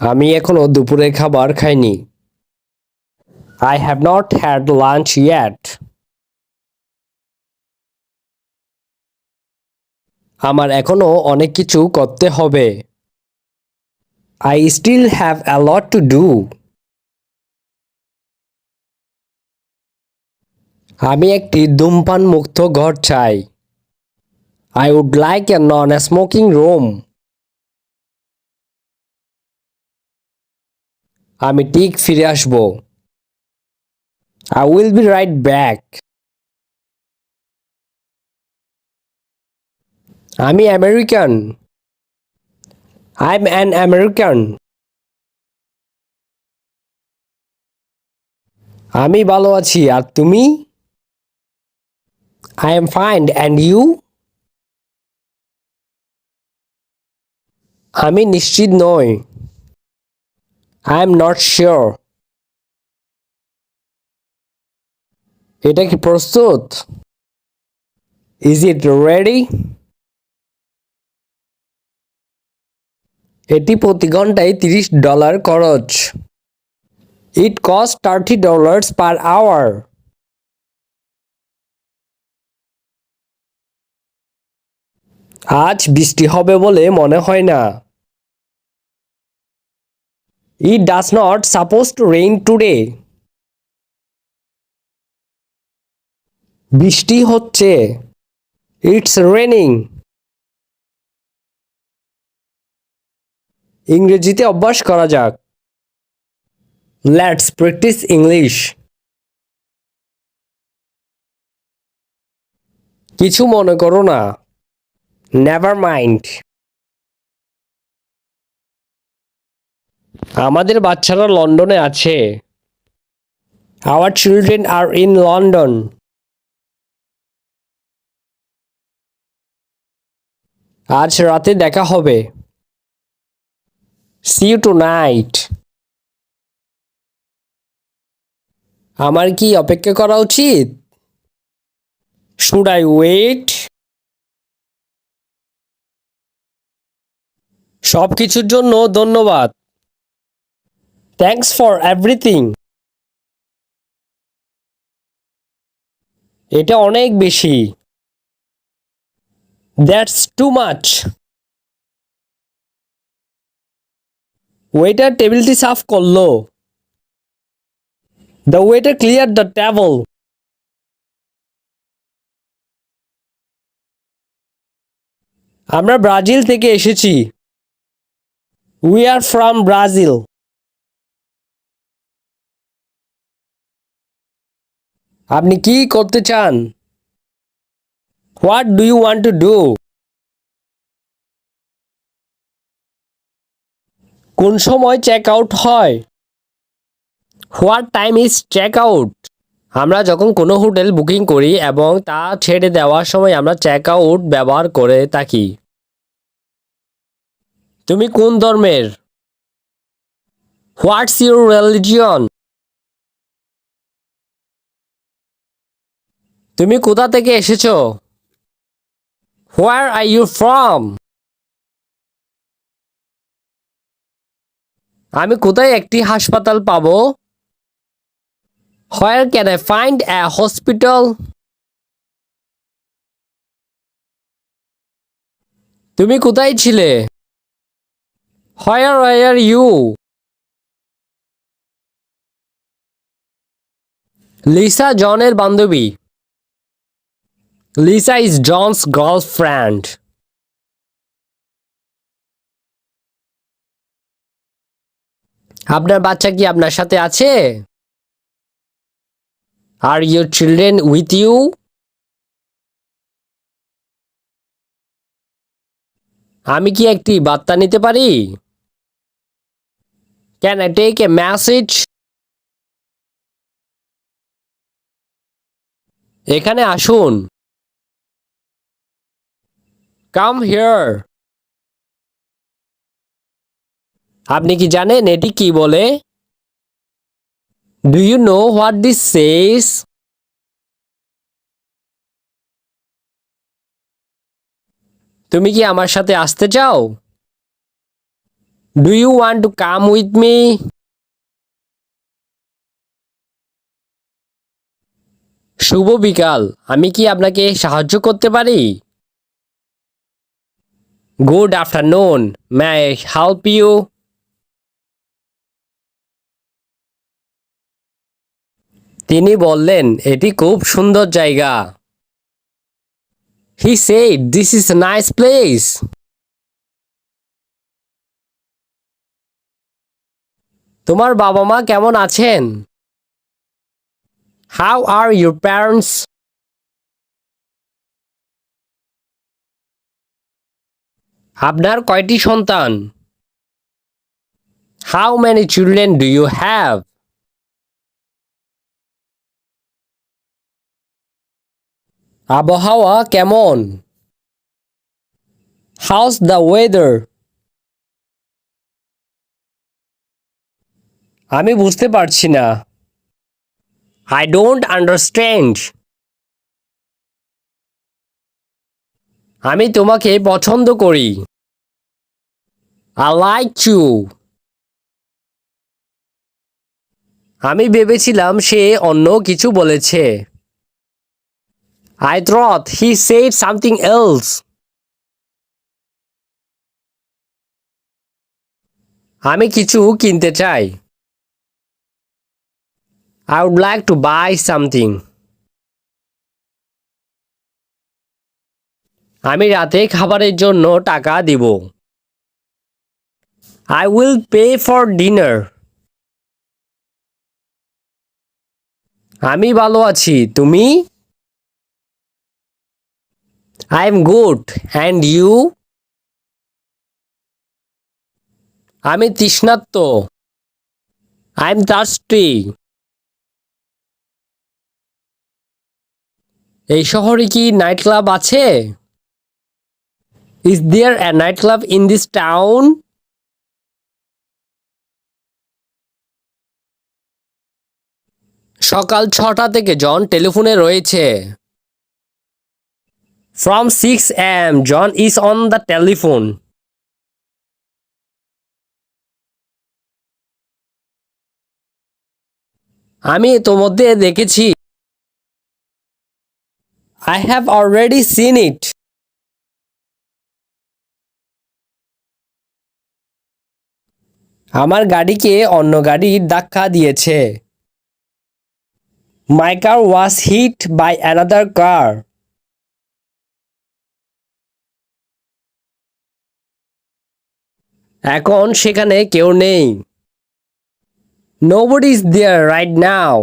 আমি এখনো দুপুরের খাবার খাইনি। I have not had lunch yet. আমার এখনো অনেক কিছু করতে হবে। I still have a lot to do. আমি একটি ধূমপান মুক্ত ঘর চাই। I would like a non-smoking room. আমি ঠিক ফিরে আসব। I will be right back. আমি আমেরিকান। I'm an American. আমি ভালো আছি, আর তুমি? I am fine, and you? আমি নিশ্চিত নই। I am not sure. এটা কি প্রস্তুত? Is it ready? এটি প্রতি ঘন্টায় $30 খরচ। It costs $30 per hour. আজ বৃষ্টি হবে বলে মনে হয় না। It does not supposed to rain today. বৃষ্টি হচ্ছে। It's raining. ইংরেজিতে অভ্যাস করা যাক। Let's practice English. কিছু মনে করো না। Never mind. আমাদের বাচ্চারা লন্ডনে আছে। Our children are in London. আজ রাতে দেখা হবে। See you tonight. আমার কি অপেক্ষা করা উচিত? Should I wait? সবকিছুর জন্য ধন্যবাদ। Thanks for everything. এটা অনেক বেশি। That's too much. ওয়েটার টেবিলটি সাফ করলো। The waiter cleared the table. আমরা ব্রাজিল থেকে এসেছি। We are from Brazil. আপনি কি করতে চান? What do you want to do? কোন সময় চেক আউট হয়? What time is check out? আমরা যখন কোনো হোটেল বুকিং করি এবং তা ছেড়ে দেওয়ার সময় আমরা চেক আউট ব্যবহার করে থাকি। তুমি কোন ধর্মের? What's your religion? তুমি কোথা থেকে এসেছো? Where are you from? আমি কোথায় একটি হাসপাতাল পাবো? Where can I find a hospital? তুমি কোথায় ছিলে? Where were you? লিসা জনের বান্ধবী। Lisa is John's girlfriend. আপনার বাচ্চা কি আপনার সাথে আছে? Are your children with you? আমি কি একটি বার্তা নিতে পারি? Can I take a message? এখানে আসুন। Come here. আপনি কি জানেন এটি কি বলে? Do you know what this says? তুমি কি আমার সাথে আসতে চাও? Do you want to come with me? শুভ বিকাল, আমি কি আপনাকে সাহায্য করতে পারি? Good afternoon, may I help you? তিনি বললেন, এটি খুব সুন্দর জায়গা। He said, this is a nice place. তোমার বাবা মা কেমন আছেন? How are your parents? আপনার কয়টি সন্তান? How many children do you have? আবহাওয়া কেমন? How's the weather? আমি বুঝতে পারছি না। I don't understand. আমি তোমাকে পছন্দ করি। I like you. আমি ভেবেছিলাম সে অন্য কিছু বলেছে। I thought he said something else. আমি কিছু কিনতে চাই। I would like to buy something. আমি রাতে খাবারের জন্য টাকা দিব। I will pay for dinner. আমি ভালো আছি, তুমি? I am good, and you? আমি তৃষ্ণার্ত। I am thirsty. এই শহরে কি নাইট ক্লাব আছে? Is there a nightclub in this town? সকাল 6টা থেকে জন টেলিফোনে রয়েছে। From 6 a.m. John is on the telephone. আমি ইতোমধ্যে দেখেছি। I have already seen it. আমার গাড়িকে অন্য গাড়ি ধাক্কা দিয়েছে। My car was hit by another car. এখন সেখানে কেউ নেই। Nobody is there right now.